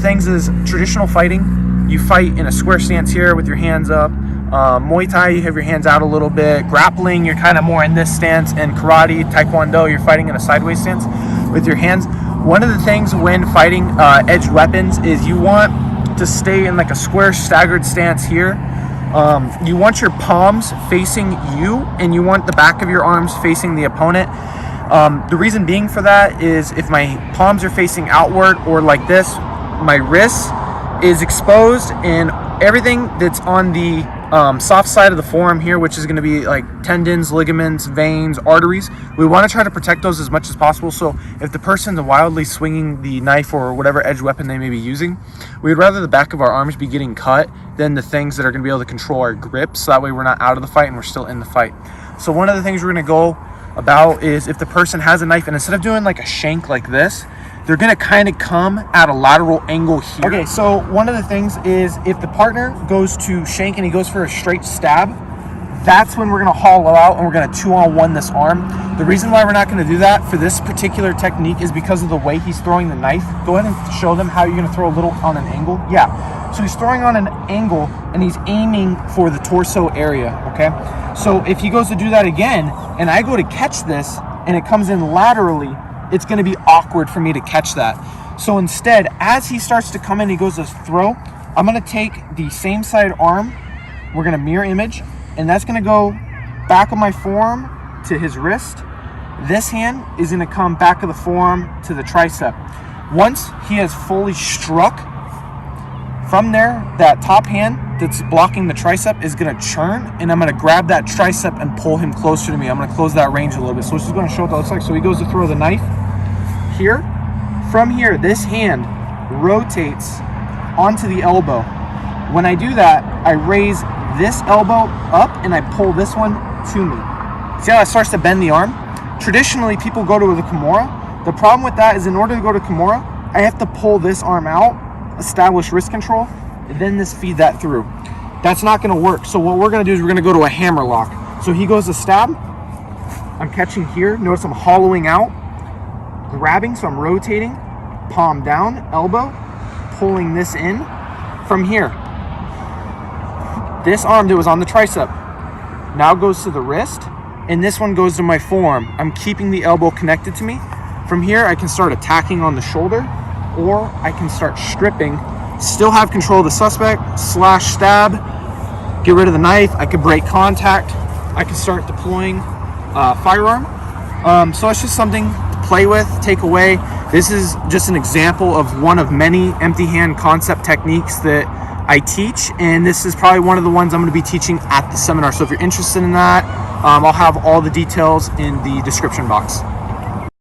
things is traditional fighting, you fight in a square stance here with your hands up. Muay Thai, you have your hands out a little bit. Grappling, you're kind of more in this stance. And karate, taekwondo, you're fighting in a sideways stance with your hands. One of the things when fighting edged weapons is you want to stay in like a square staggered stance here. You want your palms facing you, and you want the back of your arms facing the opponent. The reason being for that is if my palms are facing outward or like this, my wrist is exposed, and everything that's on the soft side of the forearm here, which is going to be like tendons, ligaments, veins, arteries, we want to try to protect those as much as possible. So if the person's wildly swinging the knife or whatever edge weapon they may be using, we'd rather the back of our arms be getting cut than the things that are going to be able to control our grip, so that way we're not out of the fight and we're still in the fight. So one of the things we're going to go about is if the person has a knife, and instead of doing like a shank like this, they're going to kind of come at a lateral angle here. Okay, so one of the things is if the partner goes to shank and he goes for a straight stab, that's when we're going to hollow out and we're going to 2-on-1 this arm. The reason why we're not going to do that for this particular technique is because of the way he's throwing the knife. Go ahead and show them how you're going to throw a little on an angle. Yeah, so he's throwing on an angle and he's aiming for the torso area, okay? So if he goes to do that again and I go to catch this and it comes in laterally, it's going to be awkward for me to catch that. So instead, as he starts to come in, he goes to throw, I'm going to take the same side arm, we're going to mirror image, and that's going to go back of my forearm to his wrist. This hand is going to come back of the forearm to the tricep. Once he has fully struck, from there, that top hand that's blocking the tricep is going to churn, and I'm going to grab that tricep and pull him closer to me. I'm going to close that range a little bit. So it's just going to show what that looks like. So he goes to throw the knife here. From here, this hand rotates onto the elbow. When I do that, I raise this elbow up and I pull this one to me. See how it starts to bend the arm? Traditionally, people go to the Kimura. The problem with that is in order to go to Kimura, I have to pull this arm out, establish wrist control, and then feed that through. That's not going to work. So what we're going to do is we're going to go to a hammer lock. So he goes to stab. I'm catching here. Notice I'm hollowing out, grabbing, so I'm rotating, palm down, elbow, pulling this in. From here, this arm that was on the tricep now goes to the wrist, and this one goes to my forearm. I'm keeping the elbow connected to me. From here, I can start attacking on the shoulder, or I can start stripping, still have control of the suspect, slash stab, get rid of the knife. I could break contact. I can start deploying firearm. So it's just something to play with, take away. This is just an example of one of many empty hand concept techniques that I teach, and this is probably one of the ones I'm going to be teaching at the seminar. So if you're interested in that, I'll have all the details in the description box.